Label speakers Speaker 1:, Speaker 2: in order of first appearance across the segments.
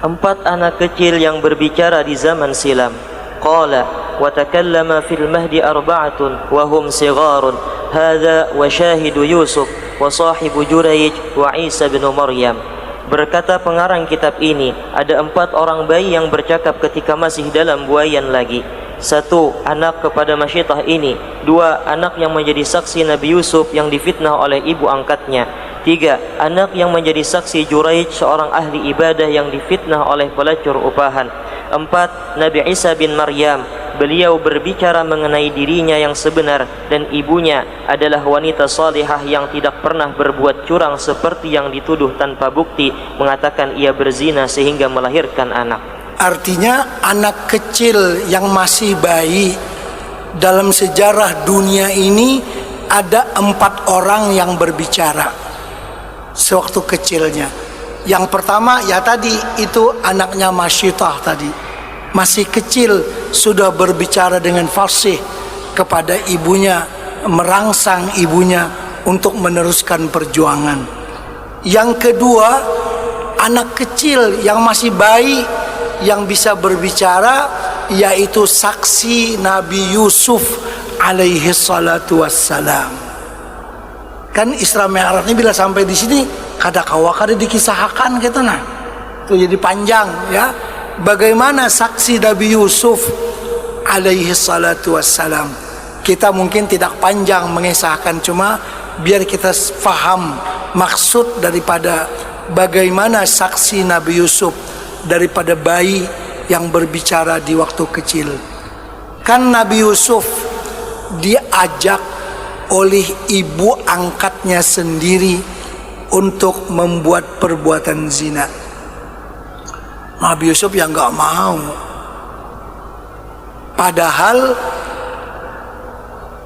Speaker 1: empat anak kecil yang berbicara di zaman silam. Qala wa takallama fil mahdi arba'atun wa hum sigharun hadha wa syahidu Yusuf wa sahibu Jurayj wa Isa bin Maryam. Berkata pengarang kitab ini, ada 4 orang bayi yang bercakap ketika masih dalam buayan lagi. 1. Anak kepada Masyitah ini. 2. Anak yang menjadi saksi Nabi Yusuf yang difitnah oleh ibu angkatnya. 3. Anak yang menjadi saksi Jurayj, seorang ahli ibadah yang difitnah oleh pelacur upahan. 4. Nabi Isa bin Maryam. Beliau berbicara mengenai dirinya yang sebenar, dan ibunya adalah wanita salihah yang tidak pernah berbuat curang seperti yang dituduh tanpa bukti, mengatakan ia berzina sehingga melahirkan anak.
Speaker 2: Artinya anak kecil yang masih bayi dalam sejarah dunia ini ada 4 orang yang berbicara sewaktu kecilnya. Yang pertama ya tadi itu anaknya Masyitah tadi, masih kecil sudah berbicara dengan fasih kepada ibunya, merangsang ibunya untuk meneruskan perjuangan. Yang kedua, anak kecil yang masih bayi yang bisa berbicara, yaitu saksi Nabi Yusuf alaihi salatu wassalam. Kan Isra Mi'raj ini bila sampai di sini kada dikisahkan gitu nah. Itu jadi panjang ya. Bagaimana saksi Nabi Yusuf alaihi salatu wassalam. Kita mungkin tidak panjang mengisahkan, cuma biar kita faham maksud daripada bagaimana saksi Nabi Yusuf daripada bayi yang berbicara di waktu kecil. Kan Nabi Yusuf diajak oleh ibu angkatnya sendiri untuk membuat perbuatan zina. Nabi Yusuf yang gak mau. Padahal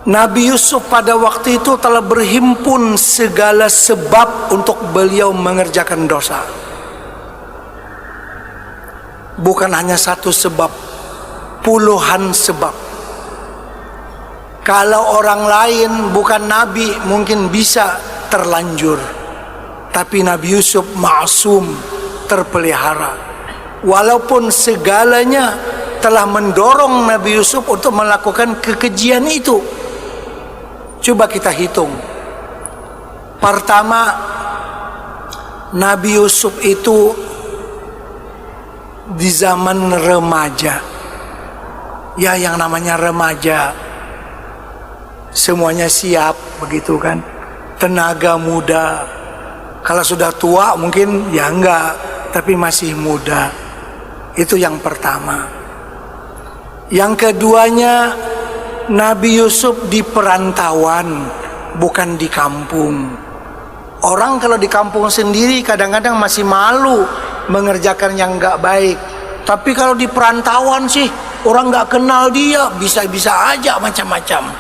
Speaker 2: Nabi Yusuf pada waktu itu telah berhimpun segala sebab untuk beliau mengerjakan dosa. Bukan hanya satu sebab, puluhan sebab. Kalau orang lain bukan Nabi mungkin bisa terlanjur, tapi Nabi Yusuf ma'sum, terpelihara. Walaupun segalanya telah mendorong Nabi Yusuf untuk melakukan kekejian itu. Coba kita hitung. Pertama, Nabi Yusuf itu di zaman remaja. Ya, yang namanya remaja semuanya siap begitu kan, tenaga muda. Kalau sudah tua mungkin ya enggak, tapi masih muda. Itu yang pertama. Yang keduanya, Nabi Yusuf di perantauan, bukan di kampung. Orang kalau di kampung sendiri kadang-kadang masih malu mengerjakan yang enggak baik. Tapi kalau di perantauan sih, orang enggak kenal dia, bisa-bisa aja macam-macam.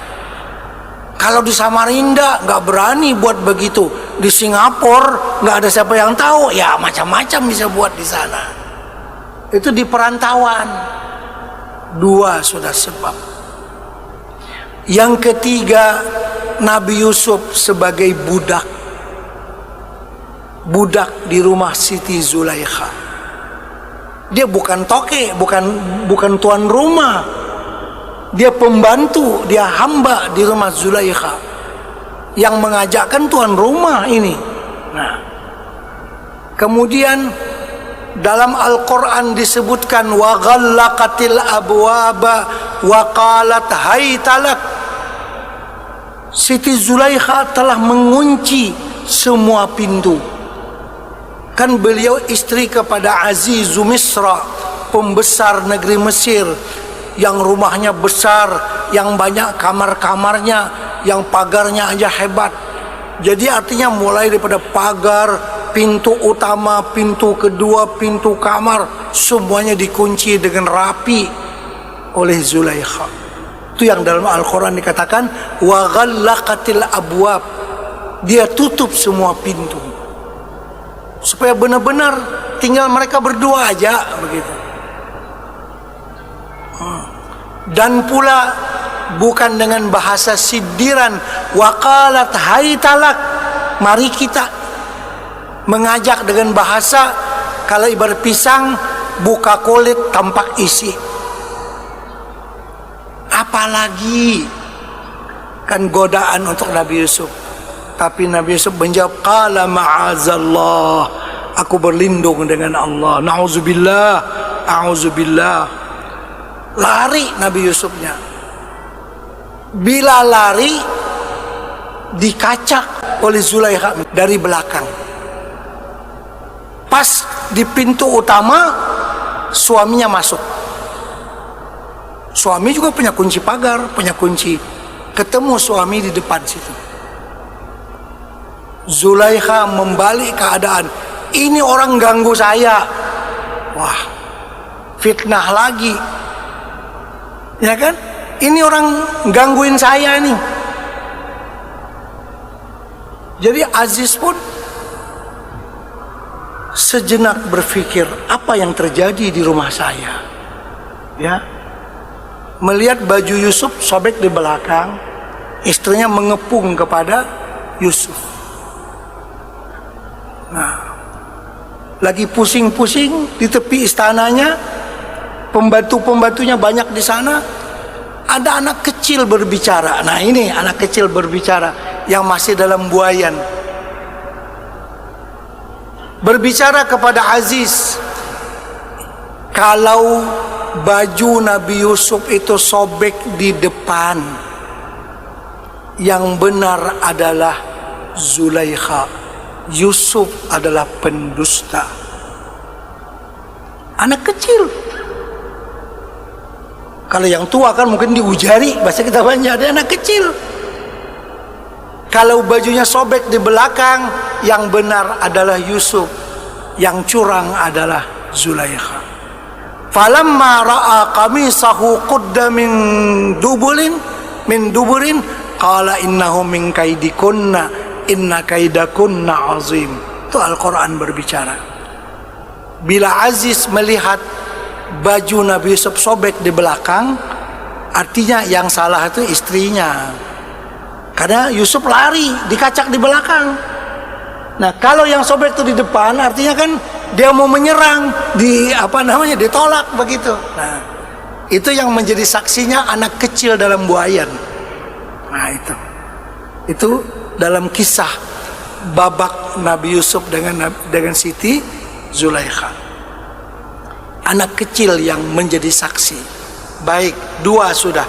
Speaker 2: Kalau di Samarinda nggak berani buat begitu, di Singapura nggak ada siapa yang tahu, ya macam-macam bisa buat di sana. Itu di perantauan. 2 sudah sebab. Yang ketiga, Nabi Yusuf sebagai budak di rumah Siti Zulaikha. Dia bukan toke, bukan tuan rumah. Dia pembantu, dia hamba di rumah Zulaikha. Yang mengajakkan tuan rumah ini. Nah, kemudian dalam Al-Quran disebutkan wa ghallaqatil abwaba wa qalat haytalak. Siti Zulaikha telah mengunci semua pintu. Kan beliau istri kepada Azizu Misra, pembesar negeri Mesir, yang rumahnya besar, yang banyak kamar-kamarnya, yang pagarnya aja hebat. Jadi artinya mulai daripada pagar, pintu utama, pintu kedua, pintu kamar, semuanya dikunci dengan rapi oleh Zulaikha. Itu yang dalam Al-Quran dikatakan wa ghallaqatil abwab. Dia tutup semua pintu supaya benar-benar tinggal mereka berdua aja begitu. Dan pula bukan dengan bahasa sindiran, waqalat haytalak, mari kita mengajak dengan bahasa, kalau ibarat pisang buka kulit tampak isi. Apalagi kan godaan untuk Nabi Yusuf. Tapi Nabi Yusuf menjawab, qala ma'azallah, aku berlindung dengan Allah. Na'udzubillah, a'udzubillah. Lari Nabi Yusufnya. Bila lari, dikacak oleh Zulaikha dari belakang. Pas di pintu utama, suaminya masuk. Suami juga punya kunci pagar, punya kunci. Ketemu suami di depan situ. Zulaikha membalik keadaan. Ini orang ganggu saya. Wah, fitnah lagi. Ya kan? Ini orang gangguin saya nih. Jadi Aziz pun sejenak berpikir, apa yang terjadi di rumah saya? Ya. Melihat baju Yusuf sobek di belakang, istrinya mengepung kepada Yusuf. Nah, lagi pusing-pusing di tepi istananya, pembantu-pembantunya banyak di sana. Ada anak kecil berbicara. Nah, ini anak kecil berbicara yang masih dalam buayan. Berbicara kepada Aziz, kalau baju Nabi Yusuf itu sobek di depan, yang benar adalah Zulaikha. Yusuf adalah pendusta. Anak kecil. Kalau yang tua kan mungkin diujari, bahasa kita banyak. Ada anak kecil. Kalau bajunya sobek di belakang, yang benar adalah Yusuf, yang curang adalah Zulaikha. Falamma ra'a qamisahu qudda min duburin qala innahu min kaidikunna inna kaidakunna azim. Itu Al-Quran berbicara. Bila Aziz melihat baju Nabi Yusuf sobek di belakang, artinya yang salah itu istrinya. Karena Yusuf lari, dikacak di belakang. Nah, kalau yang sobek itu di depan, artinya kan dia mau menyerang, ditolak begitu. Nah, itu yang menjadi saksinya anak kecil dalam buayan. Nah, itu dalam kisah babak Nabi Yusuf dengan Siti Zulaikha. Anak kecil yang menjadi saksi. Baik, 2 sudah.